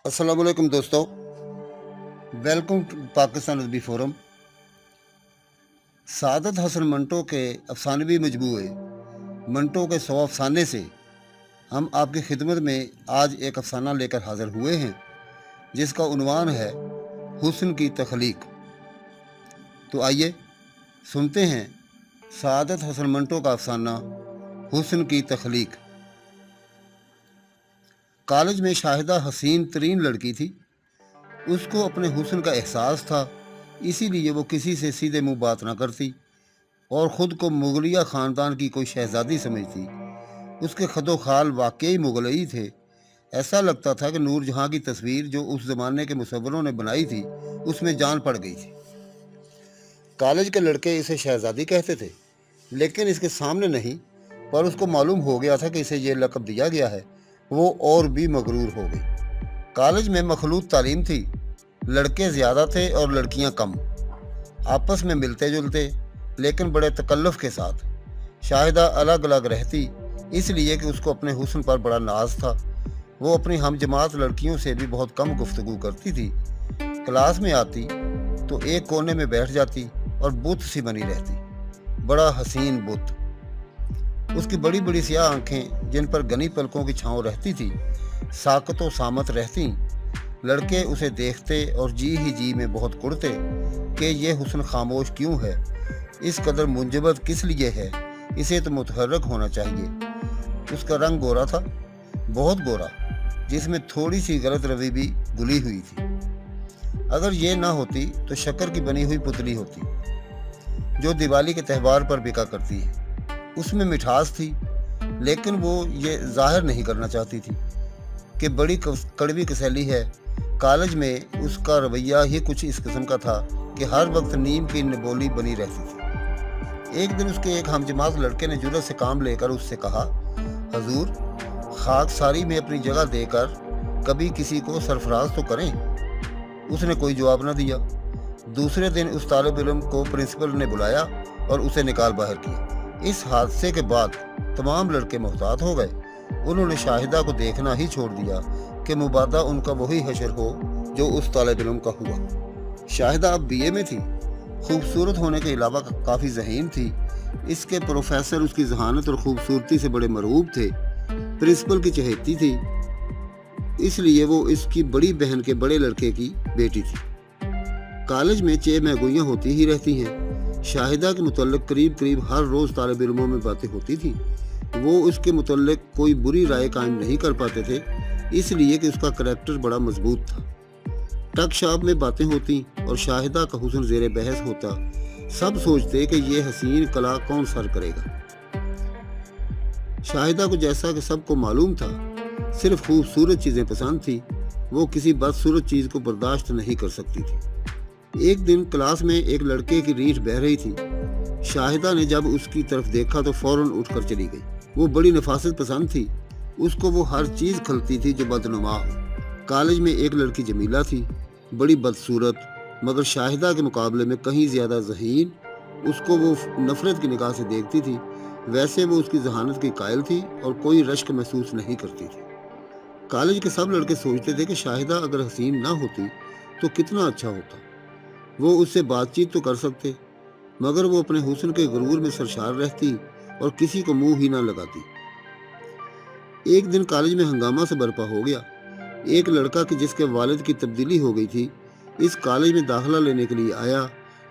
अस्सलाम वालेकुम दोस्तों, वेलकम टू पाकिस्तान अदबी फोरम। सादत हसन मंटो के अफसानवी मजमूए मंटो के 100 अफसाने से हम आपकी खिदमत में आज एक अफसाना लेकर हाजिर हुए हैं जिसका उन्वान है हुस्न की तख्लीक। तो आइए सुनते हैं सादत हसन मंटो का अफसाना हुस्न की तख्लीक। कॉलेज में शाहिदा हसीन तरीन लड़की थी। उसको अपने हुस्न का एहसास था, इसीलिए वो किसी से सीधे मुंह बात ना करती और ख़ुद को मुगलिया ख़ानदान की कोई शहज़ादी समझती। उसके खदो खाल वाकई मुगलई थे। ऐसा लगता था कि नूर जहाँ की तस्वीर जो उस ज़माने के मुसव्वरों ने बनाई थी उसमें जान पड़ गई थी। कॉलेज के लड़के इसे शहज़ादी कहते थे, लेकिन इसके सामने नहीं, पर उसको मालूम हो गया था कि इसे ये लक़ब दिया गया है। वो और भी मगरूर हो गई। कॉलेज में मखलूत तालीम थी। लड़के ज़्यादा थे और लड़कियां कम। आपस में मिलते जुलते लेकिन बड़े तकल्लुफ़ के साथ। शाहिदा अलग अलग रहती इसलिए कि उसको अपने हुस्न पर बड़ा नाज था। वो अपनी हम जमात लड़कियों से भी बहुत कम गुफ्तगू करती थी। क्लास में आती तो एक कोने में बैठ जाती और बुत सी बनी रहती, बड़ा हसीन बुत। उसकी बड़ी बड़ी स्याह आंखें जिन पर घनी पलकों की छाँव रहती थी, साकत व सामत रहती। लड़के उसे देखते और जी ही जी में बहुत कुड़ते कि ये हुस्न खामोश क्यों है, इस कदर मुंजमद किस लिए है, इसे तो मुतहर्रक होना चाहिए। उसका रंग गोरा था, बहुत गोरा, जिसमें थोड़ी सी गलत रवि भी घुली हुई थी। अगर ये ना होती तो शक्कर की बनी हुई पुतली होती जो दिवाली के त्यौहार पर बिका करती है। उसमें मिठास थी, लेकिन वो ये जाहिर नहीं करना चाहती थी कि बड़ी कड़वी कसैली है। कॉलेज में उसका रवैया ही कुछ इस किस्म का था कि हर वक्त नीम की नबोली बनी रहती थी। एक दिन उसके एक हमजमात लड़के ने जुर्रत से काम लेकर उससे कहा, हजूर, खाकसारी में अपनी जगह देकर कभी किसी को सरफराज तो करें। उसने कोई जवाब न दिया। दूसरे दिन उस तालिब इल्म को प्रिंसिपल ने बुलाया और उसे निकाल बाहर किया। इस हादसे के बाद तमाम लड़के मुहतात हो गए। उन्होंने शाहिदा को देखना ही छोड़ दिया कि मुबादा उनका वही हशर हो जो उस तालिब इल्म का हुआ। शाहिदा अब बीए में थी। खूबसूरत होने के अलावा काफ़ी ज़हीन थी। इसके प्रोफेसर उसकी जहानत और खूबसूरती से बड़े मरऊब थे। प्रिंसिपल की चहेती थी, इसलिए वो इसकी बड़ी बहन के बड़े लड़के की बेटी थी। कॉलेज में चे महगोइयाँ होती ही रहती हैं। शाहिदा के मुतल्लिक करीब करीब हर रोज़ तालिब इल्मों में बातें होती थी। वो उसके मुतल्लिक कोई बुरी राय कायम नहीं कर पाते थे, इसलिए कि उसका करैक्टर बड़ा मजबूत था। टक शाप में बातें होती और शाहिदा का हुस्न ज़ेरे बहस होता। सब सोचते कि ये हसीन कला कौन सर करेगा। शाहिदा को, जैसा कि सबको मालूम था, सिर्फ खूबसूरत चीज़ें पसंद थी। वो किसी बदसूरत चीज़ को बर्दाश्त नहीं कर सकती थी। एक दिन क्लास में एक लड़के की रीठ बह रही थी। शाहिदा ने जब उसकी तरफ देखा तो फौरन उठकर चली गई। वो बड़ी नफासत पसंद थी। उसको वो हर चीज़ खलती थी जो बदनुमा हो। कॉलेज में एक लड़की जमीला थी, बड़ी बदसूरत, मगर शाहिदा के मुकाबले में कहीं ज़्यादा ज़हीन। उसको वो नफ़रत की निगाह से देखती थी। वैसे वो उसकी जहानत की कायल थी और कोई रश्क महसूस नहीं करती थी। कॉलेज के सब लड़के सोचते थे कि शाहिदा अगर हसीन ना होती तो कितना अच्छा होता। वो उससे बातचीत तो कर सकते, मगर वो अपने हुस्न के गुरूर में सरशार रहती और किसी को मुंह ही ना लगाती। एक दिन कॉलेज में हंगामा से बर्पा हो गया। एक लड़का कि जिसके वालिद की तब्दीली हो गई थी, इस कॉलेज में दाखिला लेने के लिए आया।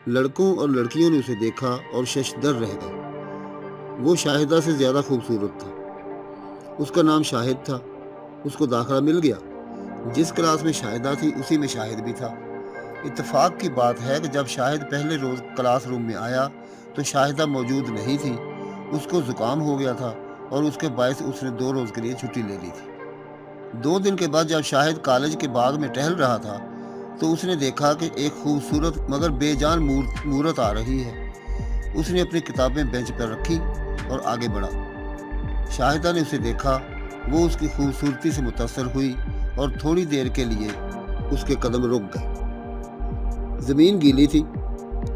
लड़कों और लड़कियों ने उसे देखा और शशदर रह गए। वो शाहिदा से ज़्यादा खूबसूरत था। उसका नाम शाहिद था। उसको दाखिला मिल गया। जिस क्लास में शाहिदा थी उसी में शाहिद भी था। इत्तेफाक की बात है कि जब शाहिद पहले रोज़ क्लास रूम में आया तो शाहिदा मौजूद नहीं थी। उसको ज़ुकाम हो गया था और उसके बायस उसने 2 रोज़ के लिए छुट्टी ले ली थी। 2 दिन के बाद जब शाहिद कॉलेज के बाग में टहल रहा था तो उसने देखा कि एक खूबसूरत मगर बेजान मूरत आ रही है। उसने अपनी किताबें बेंच पर रखी और आगे बढ़ा। शाहिदा ने उसे देखा। वो उसकी खूबसूरती से मुतासर हुई और थोड़ी देर के लिए उसके कदम रुक गए। ज़मीन गीली थी,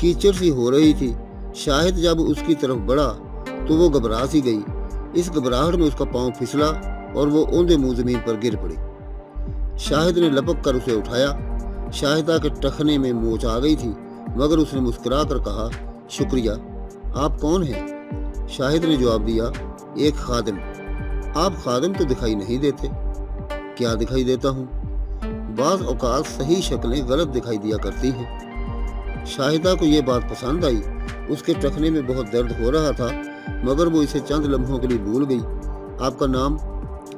कीचड़ सी हो रही थी। शाहिद जब उसकी तरफ बढ़ा तो वो घबरा सी गई। इस घबराहट में उसका पाँव फिसला और वो औंधे मुंह ज़मीन पर गिर पड़ी। शाहिद ने लपक कर उसे उठाया। शाहिदा के टखने में मोच आ गई थी, मगर उसने मुस्कुरा कर कहा, शुक्रिया। आप कौन हैं? शाहिद ने जवाब दिया, एक खादिम। आप खादिम तो दिखाई नहीं देते। क्या दिखाई देता हूँ? बाज़ औक़ात सही शक्लें गलत दिखाई दिया करती हैं। शाहिदा को ये बात पसंद आई। उसके टखने में बहुत दर्द हो रहा था, मगर वो इसे चंद लम्हों के लिए भूल गई। आपका नाम?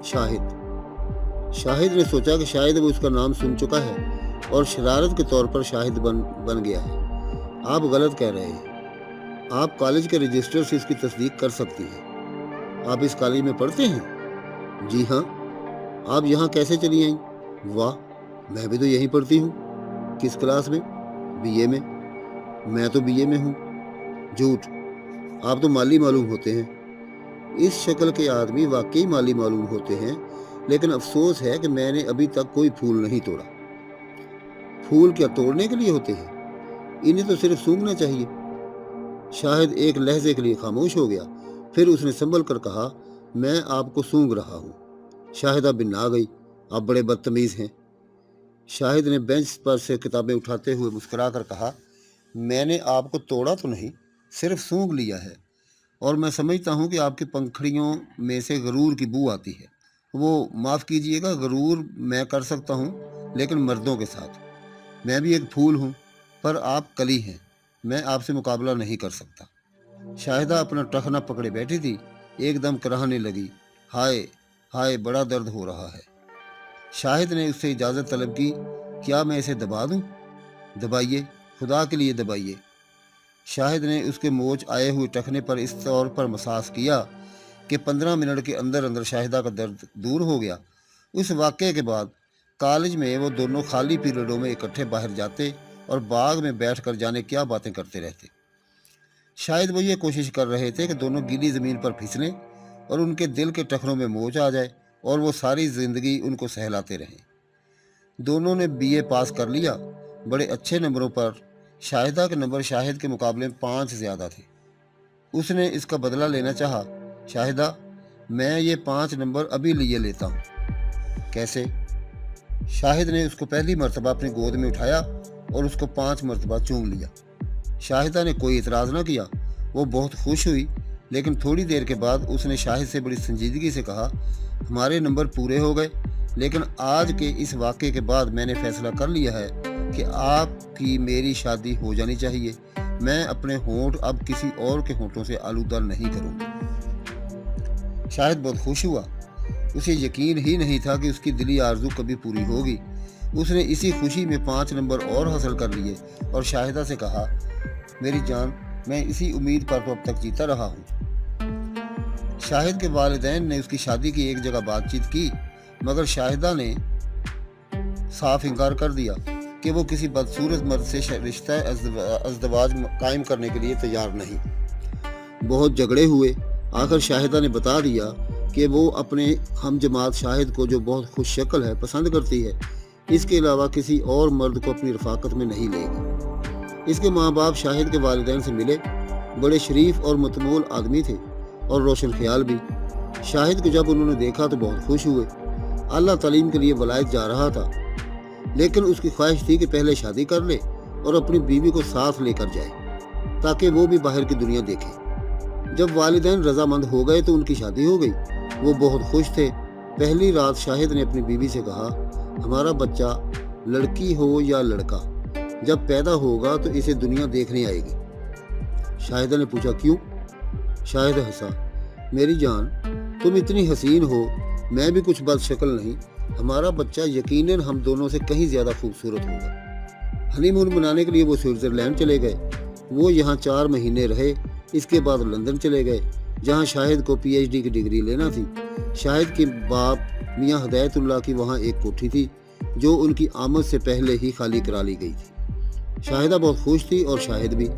शाहिद। शाहिद ने सोचा कि शायद वो उसका नाम सुन चुका है और शरारत के तौर पर शाहिद बन गया है। आप गलत कह रहे हैं। आप कॉलेज के रजिस्टर से इसकी तस्दीक कर सकती हैं। आप इस कॉलेज में पढ़ते हैं? जी हाँ। आप यहाँ कैसे चली आईं? वाह, मैं भी तो यहीं पढ़ती हूँ। किस क्लास में? बीए में। मैं तो बीए में हूँ। झूठ, आप तो माली मालूम होते हैं। इस शक्ल के आदमी वाकई माली मालूम होते हैं, लेकिन अफसोस है कि मैंने अभी तक कोई फूल नहीं तोड़ा। फूल क्या तोड़ने के लिए होते हैं? इन्हें तो सिर्फ सूंघना चाहिए। शाहिद एक लहजे के लिए खामोश हो गया, फिर उसने संभल कर कहा, मैं आपको सूंघ रहा हूँ। शाहिदा बिन्ना गई। आप बड़े बदतमीज हैं। शाहिद ने बेंच पर से किताबें उठाते हुए मुस्कुरा कर कहा, मैंने आपको तोड़ा तो नहीं, सिर्फ सूंघ लिया है। और मैं समझता हूँ कि आपकी पंखड़ियों में से गरूर की बू आती है। वो माफ़ कीजिएगा, गरूर मैं कर सकता हूँ, लेकिन मर्दों के साथ। मैं भी एक फूल हूँ, पर आप कली हैं। मैं आपसे मुकाबला नहीं कर सकता। शाहिदा अपना टखना पकड़े बैठी थी, एकदम कराहने लगी। हाय हाय, बड़ा दर्द हो रहा है। शाहिद ने उससे इजाज़त तलब की। क्या मैं इसे दबा दूँ? दबाइए, खुदा के लिए दबाइए। शाहिद ने उसके मोच आए हुए टखने पर इस तौर पर मसाज किया कि 15 मिनट के अंदर अंदर शाहिदा का दर्द दूर हो गया। उस वाक़े के बाद कॉलेज में वो दोनों खाली पीरियडों में इकट्ठे बाहर जाते और बाग में बैठ कर जाने क्या बातें करते रहते। शायद वो ये कोशिश कर रहे थे कि दोनों गीली ज़मीन पर फिसलें और उनके दिल के टखनों में मोच आ जाए और वो सारी ज़िंदगी उनको सहलाते रहें। दोनों ने बीए पास कर लिया, बड़े अच्छे नंबरों पर। शाहिदा के नंबर शाहिद के मुकाबले में 5 ज़्यादा थे। उसने इसका बदला लेना चाहा। शाहिदा, मैं ये 5 नंबर अभी लिए लेता हूँ। कैसे? शाहिद ने उसको पहली मर्तबा अपनी गोद में उठाया और उसको 5 मर्तबा चूम लिया। शाहिदा ने कोई इतराज़ न किया। वो बहुत खुश हुई, लेकिन थोड़ी देर के बाद उसने शाहिद से बड़ी संजीदगी से कहा, हमारे नंबर पूरे हो गए, लेकिन आज के इस वाक़े के बाद मैंने फ़ैसला कर लिया है कि आपकी मेरी शादी हो जानी चाहिए। मैं अपने होंठ अब किसी और के होंठों से आलूदा नहीं करूँगी। शाहिद बहुत खुश हुआ। उसे यकीन ही नहीं था कि उसकी दिली आरज़ू कभी पूरी होगी। उसने इसी खुशी में 5 नंबर और हासिल कर लिए और शाहिदा से कहा, मेरी जान, मैं इसी उम्मीद पर तो अब तक जीता रहा हूँ। शाहिद के वालिदैन ने उसकी शादी की एक जगह बातचीत की, मगर शाहिदा ने साफ इनकार कर दिया कि वो किसी बदसूरत मर्द से रिश्ता अज़दवाज कायम करने के लिए तैयार नहीं। बहुत झगड़े हुए। आखिर शाहिदा ने बता दिया कि वो अपने हम जमात शाहिद को, जो बहुत खुश शक्ल है, पसंद करती है। इसके अलावा किसी और मर्द को अपनी रफाकत में नहीं लेगी। इसके माँ बाप शाहिद के वालिदैन से मिले। बड़े शरीफ और मतमूल आदमी थे और रोशन ख्याल भी। शाहिद को जब उन्होंने देखा तो बहुत खुश हुए। अल्लाह तालीम के लिए वलायत जा रहा था, लेकिन उसकी ख्वाहिश थी कि पहले शादी कर ले और अपनी बीवी को साथ लेकर जाए, ताकि वो भी बाहर की दुनिया देखे। जब वालिदैन रजामंद हो गए तो उनकी शादी हो गई। वो बहुत खुश थे। पहली रात शाहिद ने अपनी बीवी से कहा, हमारा बच्चा लड़की हो या लड़का, जब पैदा होगा तो इसे दुनिया देखने आएगी। शाहिदा ने पूछा, क्यों? शाहिद हंसा, मेरी जान, तुम इतनी हसीन हो, मैं भी कुछ बदशक्ल नहीं। हमारा बच्चा यकीनन हम दोनों से कहीं ज़्यादा खूबसूरत होगा। हनीमून मनाने के लिए वो स्विट्ज़रलैंड चले गए। वो यहाँ 4 महीने रहे। इसके बाद लंदन चले गए, जहाँ शाहिद को PhD की डिग्री लेना थी। शाहिद के बाप मियाँ हदायतुल्लाह की वहाँ एक कोठी थी, जो उनकी आमद से पहले ही खाली करा ली गई थी। शाहिदा बहुत खुश थी और शाहिद भी,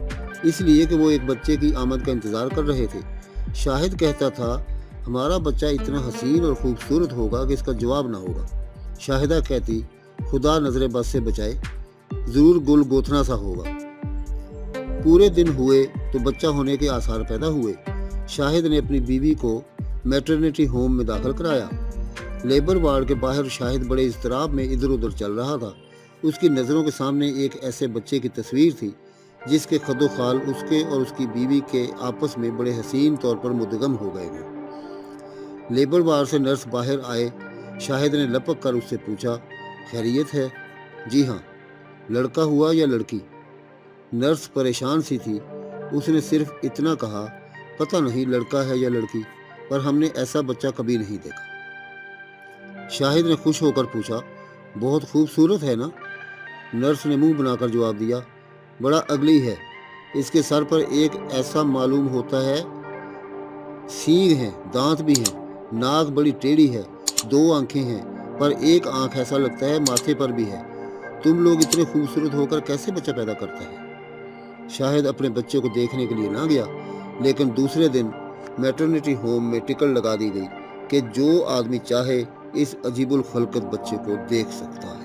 इसलिए कि वो एक बच्चे की आमद का इंतज़ार कर रहे थे। शाहिद कहता था, हमारा बच्चा इतना हसीन और खूबसूरत होगा कि इसका जवाब ना होगा। शाहिदा कहती, खुदा नजर बद से बचाए, ज़रूर गुल गोथना सा होगा। पूरे दिन हुए तो बच्चा होने के आसार पैदा हुए। शाहिद ने अपनी बीवी को मैटरनिटी होम में दाखिल कराया। लेबर वार्ड के बाहर शाहिद बड़े इज़्तिराब में इधर उधर चल रहा था। उसकी नज़रों के सामने एक ऐसे बच्चे की तस्वीर थी जिसके खदो खाल उसके और उसकी बीवी के आपस में बड़े हसीन तौर पर मुदगम हो गए थे। लेबर वार्ड से नर्स बाहर आए। शाहिद ने लपक कर उससे पूछा, खैरियत है? जी हाँ। लड़का हुआ या लड़की? नर्स परेशान सी थी। उसने सिर्फ इतना कहा, पता नहीं लड़का है या लड़की, पर हमने ऐसा बच्चा कभी नहीं देखा। शाहिद ने खुश होकर पूछा, बहुत खूबसूरत है ना? नर्स ने मुंह बनाकर जवाब दिया, बड़ा अगली है। इसके सर पर एक ऐसा मालूम होता है, सींग हैं, दांत भी हैं, नाक बड़ी टेढ़ी है, 2 आंखें हैं, पर एक आंख ऐसा लगता है माथे पर भी है। तुम लोग इतने खूबसूरत होकर कैसे बच्चा पैदा करता है? शाहिद अपने बच्चे को देखने के लिए ना गया, लेकिन दूसरे दिन मैटरनिटी होम में टिकट लगा दी गई कि जो आदमी चाहे इस अजीबुल खलकत बच्चे को देख सकता है।